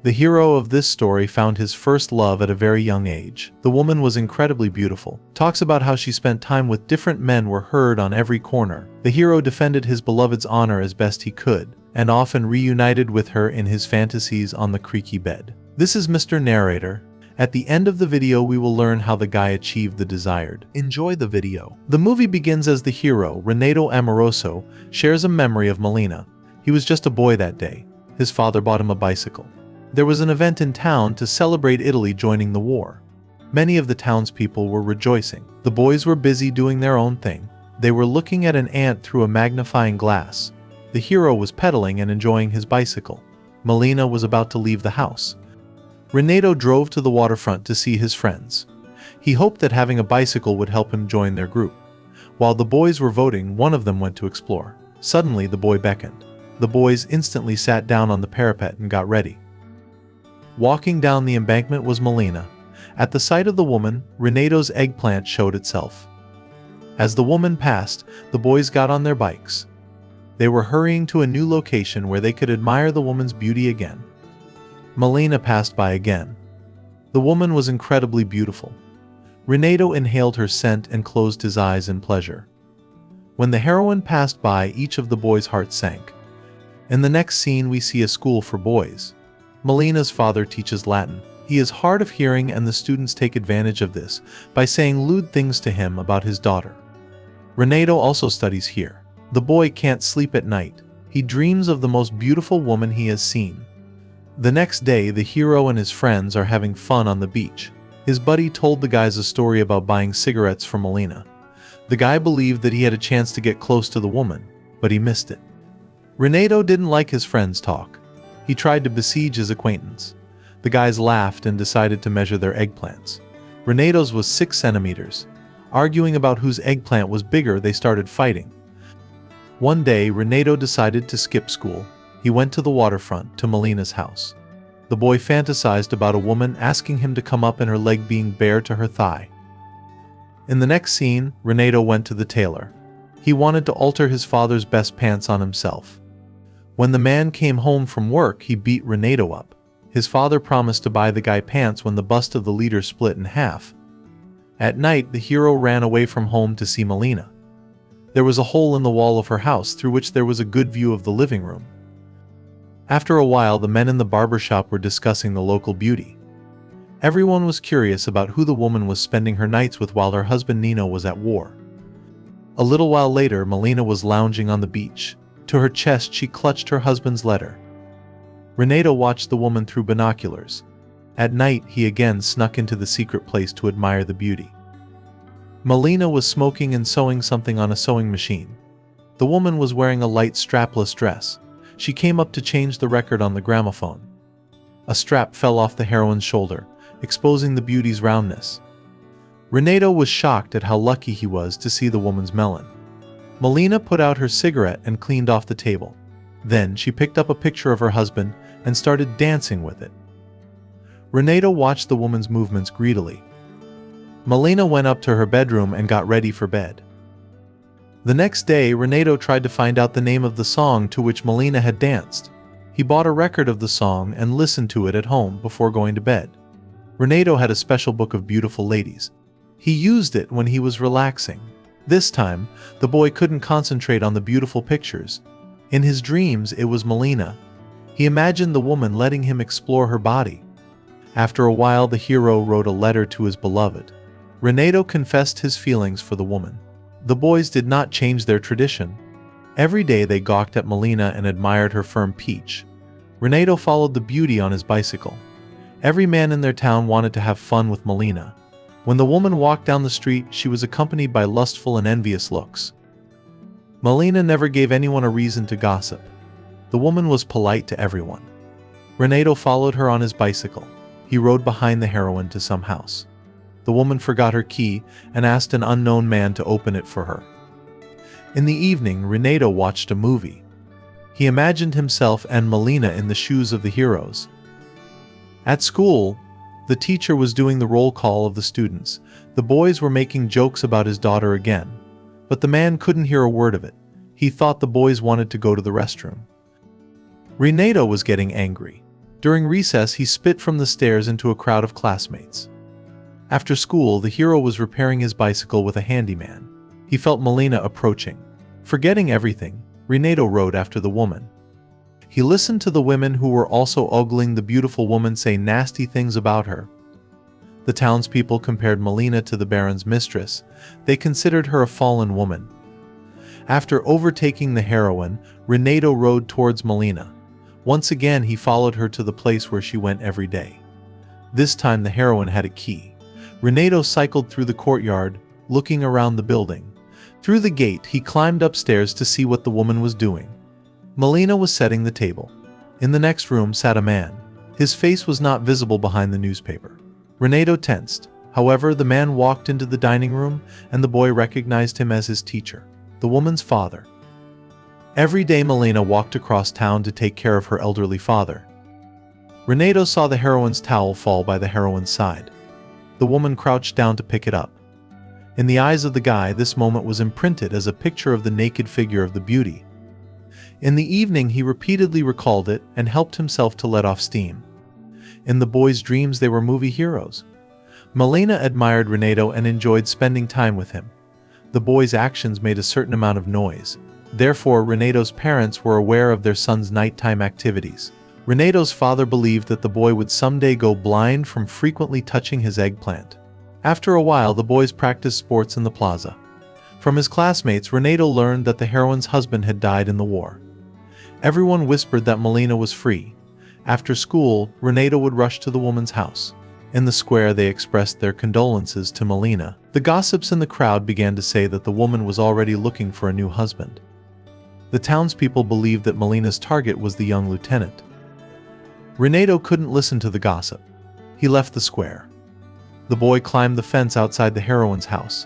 The hero of this story found his first love at a very young age. The woman was incredibly beautiful. Talks about how she spent time with different men were heard on every corner. The hero defended his beloved's honor as best he could, and often reunited with her in his fantasies on the creaky bed. This is Mr. Narrator. At the end of the video we will learn how the guy achieved the desired. Enjoy the video. The movie begins as the hero, Renato Amoroso, shares a memory of Melina. He was just a boy that day. His father bought him a bicycle. There was an event in town to celebrate Italy joining the war. Many of the townspeople were rejoicing. The boys were busy doing their own thing. They were looking at an ant through a magnifying glass. The hero was pedaling and enjoying his bicycle. Melina was about to leave the house. Renato drove to the waterfront to see his friends. He hoped that having a bicycle would help him join their group. While the boys were voting, one of them went to explore. Suddenly, the boy beckoned. The boys instantly sat down on the parapet and got ready. Walking down the embankment was Melina. At the sight of the woman, Renato's eggplant showed itself. As the woman passed, the boys got on their bikes. They were hurrying to a new location where they could admire the woman's beauty again. Melina passed by again. The woman was incredibly beautiful. Renato inhaled her scent and closed his eyes in pleasure. When the heroine passed by, each of the boys' hearts sank. In the next scene we see a school for boys. Melina's father teaches Latin. He is hard of hearing and the students take advantage of this by saying lewd things to him about his daughter. Renato also studies here. The boy can't sleep at night. He dreams of the most beautiful woman he has seen. The next day, the hero and his friends are having fun on the beach. His buddy told the guys a story about buying cigarettes from Melina. The guy believed that he had a chance to get close to the woman, but he missed it. Renato didn't like his friends' talk. He tried to besiege his acquaintance. The guys laughed and decided to measure their eggplants. Renato's was 6 centimeters. Arguing about whose eggplant was bigger, they started fighting. One day, Renato decided to skip school. He went to the waterfront, to Melina's house. The boy fantasized about a woman asking him to come up and her leg being bare to her thigh. In the next scene, Renato went to the tailor. He wanted to alter his father's best pants on himself. When the man came home from work, he beat Renato up. His father promised to buy the guy pants when the bust of the leader split in half. At night, the hero ran away from home to see Melina. There was a hole in the wall of her house through which there was a good view of the living room. After a while, the men in the barber shop were discussing the local beauty. Everyone was curious about who the woman was spending her nights with while her husband Nino was at war. A little while later, Melina was lounging on the beach. To her chest, she clutched her husband's letter. Renato watched the woman through binoculars. At night, he again snuck into the secret place to admire the beauty. Melina was smoking and sewing something on a sewing machine. The woman was wearing a light strapless dress. She came up to change the record on the gramophone. A strap fell off the heroine's shoulder, exposing the beauty's roundness. Renato was shocked at how lucky he was to see the woman's melon. Melina put out her cigarette and cleaned off the table. Then she picked up a picture of her husband and started dancing with it. Renato watched the woman's movements greedily. Melina went up to her bedroom and got ready for bed. The next day, Renato tried to find out the name of the song to which Melina had danced. He bought a record of the song and listened to it at home before going to bed. Renato had a special book of beautiful ladies. He used it when he was relaxing. This time, the boy couldn't concentrate on the beautiful pictures. In his dreams, it was Melina. He imagined the woman letting him explore her body. After a while, the hero wrote a letter to his beloved. Renato confessed his feelings for the woman. The boys did not change their tradition. Every day they gawked at Melina and admired her firm peach. Renato followed the beauty on his bicycle. Every man in their town wanted to have fun with Melina. When the woman walked down the street, she was accompanied by lustful and envious looks. Melina never gave anyone a reason to gossip. The woman was polite to everyone. Renato followed her on his bicycle. He rode behind the heroine to some house. The woman forgot her key and asked an unknown man to open it for her. In the evening, Renato watched a movie. He imagined himself and Melina in the shoes of the heroes. At school, the teacher was doing the roll call of the students. The boys were making jokes about his daughter again, but the man couldn't hear a word of it. He thought the boys wanted to go to the restroom. Renato was getting angry. During recess, he spit from the stairs into a crowd of classmates. After school, the hero was repairing his bicycle with a handyman. He felt Melina approaching. Forgetting everything, Renato rode after the woman. He listened to the women who were also ogling the beautiful woman say nasty things about her. The townspeople compared Melina to the Baron's mistress. They considered her a fallen woman. After overtaking the heroine, Renato rode towards Melina. Once again, he followed her to the place where she went every day. This time the heroine had a key. Renato cycled through the courtyard, looking around the building. Through the gate, he climbed upstairs to see what the woman was doing. Melina was setting the table. In the next room sat a man. His face was not visible behind the newspaper. Renato tensed. However, the man walked into the dining room, and the boy recognized him as his teacher, the woman's father. Every day Melina walked across town to take care of her elderly father. Renato saw the heroine's towel fall by the heroine's side. The woman crouched down to pick it up. In the eyes of the guy, this moment was imprinted as a picture of the naked figure of the beauty. In the evening, he repeatedly recalled it and helped himself to let off steam. In the boy's dreams, they were movie heroes. Melina admired Renato and enjoyed spending time with him. The boy's actions made a certain amount of noise. Therefore, Renato's parents were aware of their son's nighttime activities. Renato's father believed that the boy would someday go blind from frequently touching his eggplant. After a while, the boys practiced sports in the plaza. From his classmates, Renato learned that the heroine's husband had died in the war. Everyone whispered that Melina was free. After school, Renato would rush to the woman's house. In the square, they expressed their condolences to Melina. The gossips in the crowd began to say that the woman was already looking for a new husband. The townspeople believed that Melina's target was the young lieutenant. Renato couldn't listen to the gossip. He left the square. The boy climbed the fence outside the heroine's house.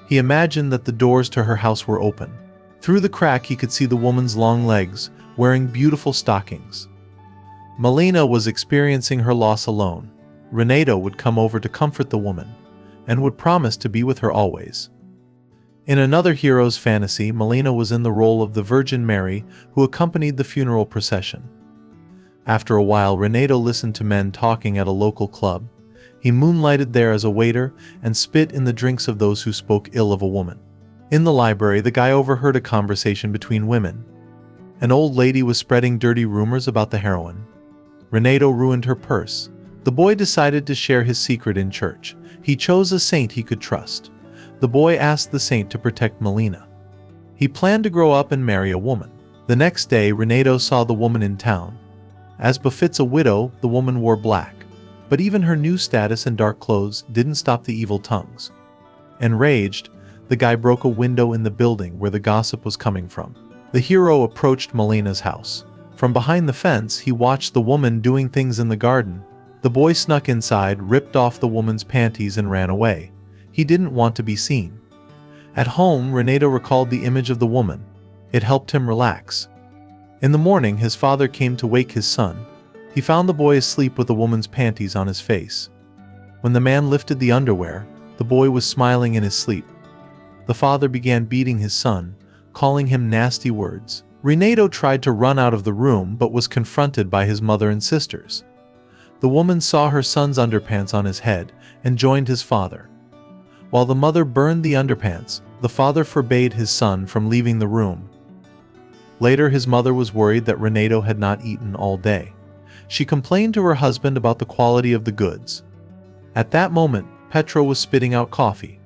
He imagined that the doors to her house were open. Through the crack, he could see the woman's long legs, wearing beautiful stockings. Melina was experiencing her loss alone. Renato would come over to comfort the woman, and would promise to be with her always. In another hero's fantasy, Melina was in the role of the Virgin Mary, who accompanied the funeral procession. After a while, Renato listened to men talking at a local club. He moonlighted there as a waiter and spit in the drinks of those who spoke ill of a woman. In the library, the guy overheard a conversation between women. An old lady was spreading dirty rumors about the heroine. Renato ruined her purse. The boy decided to share his secret in church. He chose a saint he could trust. The boy asked the saint to protect Melina. He planned to grow up and marry a woman. The next day, Renato saw the woman in town. As befits a widow, the woman wore black. But even her new status and dark clothes didn't stop the evil tongues. Enraged, the guy broke a window in the building where the gossip was coming from. The hero approached Melina's house. From behind the fence, he watched the woman doing things in the garden. The boy snuck inside, ripped off the woman's panties and ran away. He didn't want to be seen. At home, Renato recalled the image of the woman. It helped him relax. In the morning, his father came to wake his son. He found the boy asleep with the woman's panties on his face. When the man lifted the underwear, the boy was smiling in his sleep. The father began beating his son, calling him nasty words. Renato tried to run out of the room but was confronted by his mother and sisters. The woman saw her son's underpants on his head and joined his father. While the mother burned the underpants, the father forbade his son from leaving the room. Later, his mother was worried that Renato had not eaten all day. She complained to her husband about the quality of the goods. At that moment, Petro was spitting out coffee.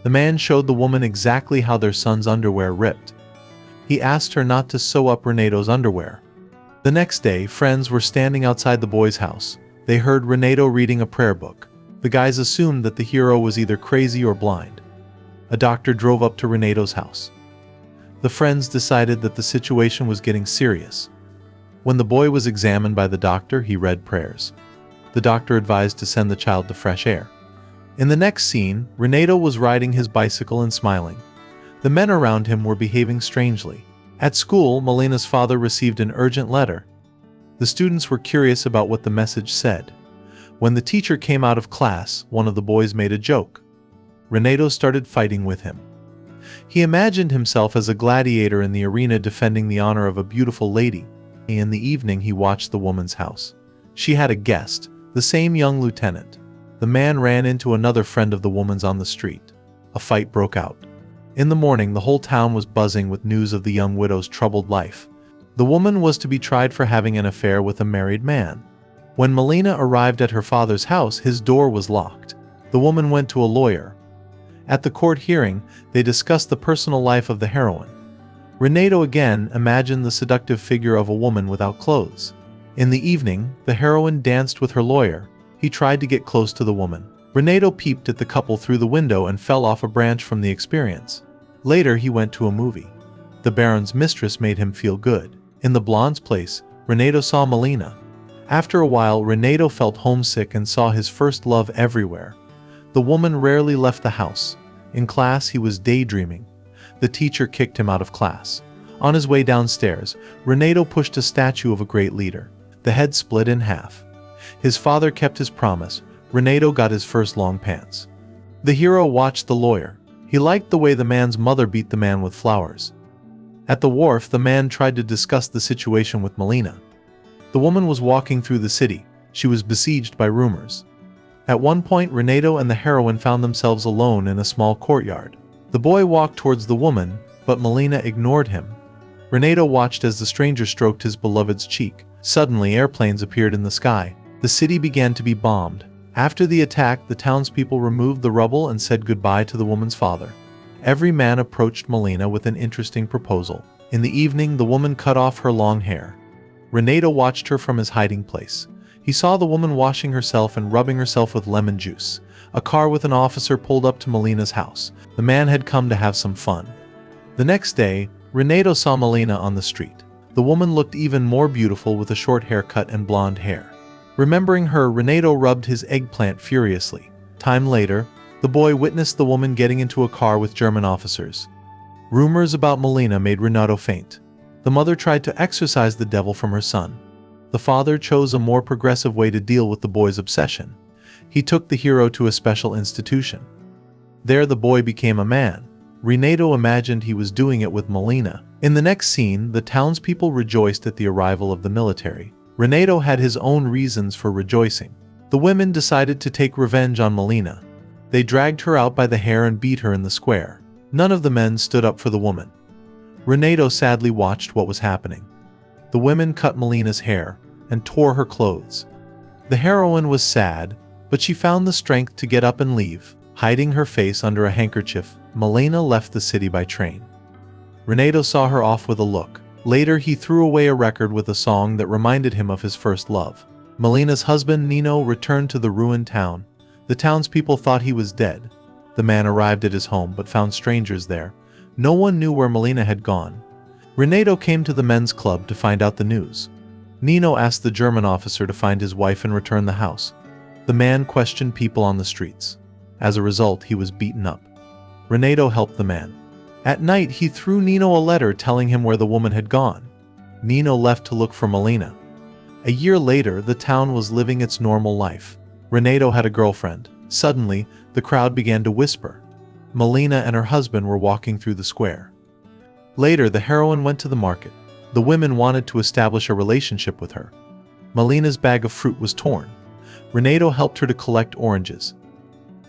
The man showed the woman exactly how their son's underwear ripped. He asked her not to sew up Renato's underwear. The next day, friends were standing outside the boy's house. They heard Renato reading a prayer book. The guys assumed that the hero was either crazy or blind. A doctor drove up to Renato's house. The friends decided that the situation was getting serious. When the boy was examined by the doctor, he read prayers. The doctor advised to send the child to fresh air. In the next scene, Renato was riding his bicycle and smiling. The men around him were behaving strangely. At school, Melina's father received an urgent letter. The students were curious about what the message said. When the teacher came out of class, one of the boys made a joke. Renato started fighting with him. He imagined himself as a gladiator in the arena defending the honor of a beautiful lady. In the evening, he watched the woman's house. She had a guest, the same young lieutenant. The man ran into another friend of the woman's on the street. A fight broke out. In the morning, the whole town was buzzing with news of the young widow's troubled life. The woman was to be tried for having an affair with a married man. When Melina arrived at her father's house, his door was locked. The woman went to a lawyer. At the court hearing, they discussed the personal life of the heroine. Renato again imagined the seductive figure of a woman without clothes. In the evening, the heroine danced with her lawyer. He tried to get close to the woman. Renato peeped at the couple through the window and fell off a branch from the experience. Later, he went to a movie. The Baron's mistress made him feel good. In the blonde's place, Renato saw Melina. After a while, Renato felt homesick and saw his first love everywhere. The woman rarely left the house. In class, he was daydreaming. The teacher kicked him out of class. On his way downstairs, Renato pushed a statue of a great leader. The head split in half. His father kept his promise. Renato got his first long pants. The hero watched the lawyer. He liked the way the man's mother beat the man with flowers. At the wharf, the man tried to discuss the situation with Melina. The woman was walking through the city. She was besieged by rumors. At one point, Renato and the heroine found themselves alone in a small courtyard. The boy walked towards the woman, but Melina ignored him. Renato watched as the stranger stroked his beloved's cheek. Suddenly, airplanes appeared in the sky. The city began to be bombed. After the attack, the townspeople removed the rubble and said goodbye to the woman's father. Every man approached Melina with an interesting proposal. In the evening, the woman cut off her long hair. Renato watched her from his hiding place. He saw the woman washing herself and rubbing herself with lemon juice. A car with an officer pulled up to Melina's house. The man had come to have some fun. The next day, Renato saw Melina on the street. The woman looked even more beautiful with a short haircut and blonde hair. Remembering her, Renato rubbed his eggplant furiously. Time later, the boy witnessed the woman getting into a car with German officers. Rumors about Melina made Renato faint. The mother tried to exorcise the devil from her son. The father chose a more progressive way to deal with the boy's obsession. He took the hero to a special institution. There the boy became a man. Renato imagined he was doing it with Melina. In the next scene, the townspeople rejoiced at the arrival of the military. Renato had his own reasons for rejoicing. The women decided to take revenge on Melina. They dragged her out by the hair and beat her in the square. None of the men stood up for the woman. Renato sadly watched what was happening. The women cut Melina's hair and tore her clothes. The heroine was sad, but she found the strength to get up and leave. Hiding her face under a handkerchief, Melina left the city by train. Renato saw her off with a look. Later, he threw away a record with a song that reminded him of his first love. Melina's husband, Nino, returned to the ruined town. The townspeople thought he was dead. The man arrived at his home but found strangers there. No one knew where Melina had gone. Renato came to the men's club to find out the news. Nino asked the German officer to find his wife and return the house. The man questioned people on the streets. As a result, he was beaten up. Renato helped the man. At night, he threw Nino a letter telling him where the woman had gone. Nino left to look for Melina. A year later, the town was living its normal life. Renato had a girlfriend. Suddenly, the crowd began to whisper. Melina and her husband were walking through the square. Later, the heroine went to the market. The women wanted to establish a relationship with her. Melina's bag of fruit was torn. Renato helped her to collect oranges.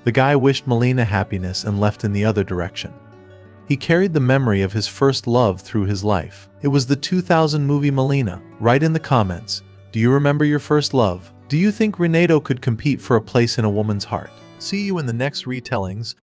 The guy wished Melina happiness and left in the other direction. He carried the memory of his first love through his life. It was the 2000 movie Melina. Write in the comments, do you remember your first love? Do you think Renato could compete for a place in a woman's heart? See you in the next retellings.